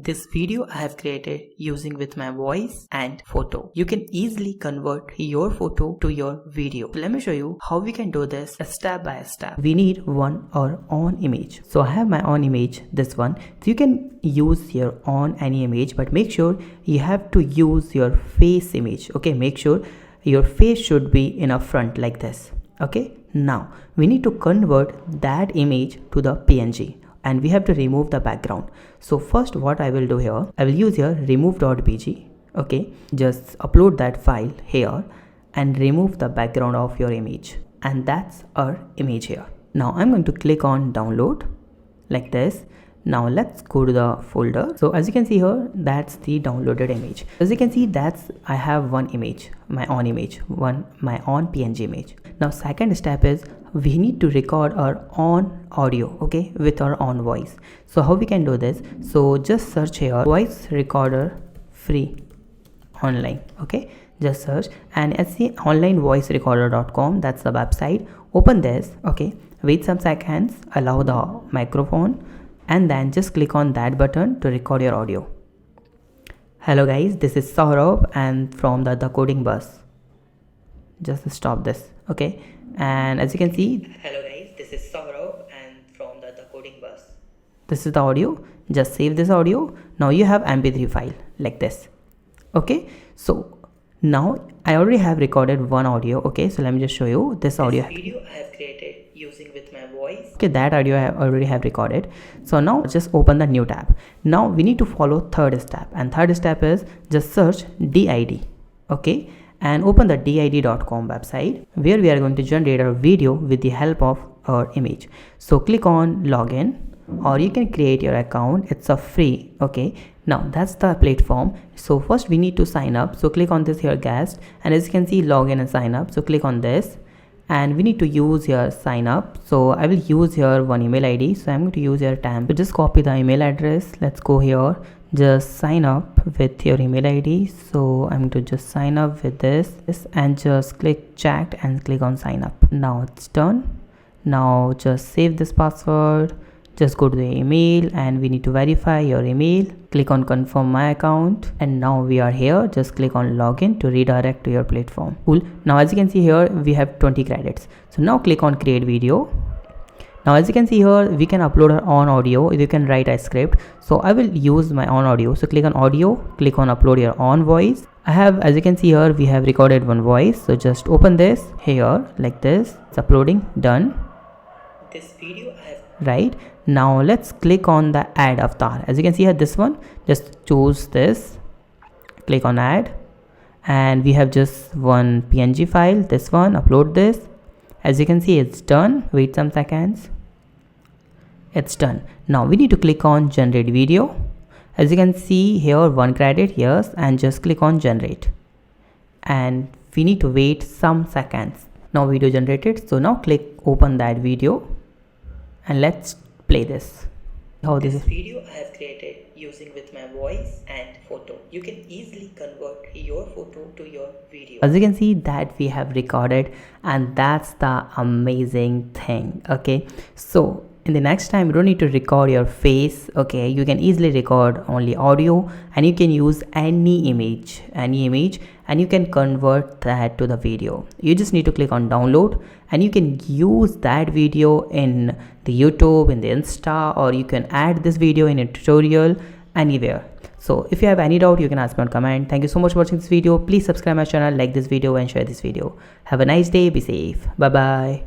This video I have created using with my voice and photo. You can easily convert your photo to your video. So let me show you how we can do this step by step. We need our own image. So I have my own image, this one. So you can use your own any image, but make sure you have to use your face image. Okay, make sure your face should be in a front like this. Okay, now we need to convert that image to the PNG. And we have to remove the background. So first what I will do here, I will use here remove.bg. okay, just upload that file here and remove the background of your image, and that's our image here. Now I'm going to click on download like this. Now let's go to the folder. So as you can see here, that's the downloaded image. As you can see, I have one image, my own image, my own PNG image. Now second step is we need to record our own audio, okay, with our own voice. So how we can do this? So just search here voice recorder free online, okay, just search and see onlinevoicerecorder.com. that's the website. Open this, okay, wait some seconds, allow the microphone, and then just click on that button to record your audio. Hello guys, this is Saurabh and from the coding bus. Just stop this, okay, and as you can see, hello guys, this is Saurabh and from the coding bus. This is the audio. Just save this audio. Now you have MP3 file like this. Okay, so now I already have recorded one audio. Okay, so let me just show you this audio. This video I have created using with my voice. Okay, that audio I already have recorded. So now just open the new tab. Now we need to follow third step, and third step is just search DID. Okay, and open the did.com website where we are going to generate our video with the help of our image. So click on login, or you can create your account. It's a free. Okay, now that's the platform. So first we need to sign up. So click on this here guest, and as you can see, login and sign up. So click on this and we need to use here sign up. So I will use here one email ID. So I'm going to use your TAM. So just copy the email address. Let's go here, just sign up with your email ID. So I'm going to just sign up with this and just click checked and click on sign up. Now it's done. Now just save this password. Just go to the email and we need to verify your email. Click on confirm my account, and now we are here. Just click on login to redirect to your platform. Cool. Now as you can see here, we have 20 credits. So now click on create video. Now as you can see here, we can upload our own audio. You can write a script. So I will use my own audio. So click on audio, click on upload your own voice. I have, as you can see here, we have recorded one voice. So just open this here like this. It's uploading, done. This video I have, right. Now let's click on the add avatar. As you can see here, this one, just choose this, click on add, and we have just one PNG file, this one, upload this. As you can see, it's done. Wait some seconds. It's done. Now we need to click on generate video. As you can see here, one credit, yes, and just click on generate, and we need to wait some seconds. Now video generated. So now click open that video and let's play this. How this video I have created using with my voice and photo. You can easily convert your photo to your video. As you can see that we have recorded, and that's the amazing thing. Okay, so in the next time you don't need to record your face. Okay, you can easily record only audio, and you can use any image, and you can convert that to the video. You just need to click on download, and you can use that video in the YouTube, in the Insta, or you can add this video in a tutorial anywhere. So if you have any doubt, you can ask me on comment. Thank you so much for watching this video. Please subscribe my channel, like this video, and share this video. Have a nice day. Be safe. Bye bye.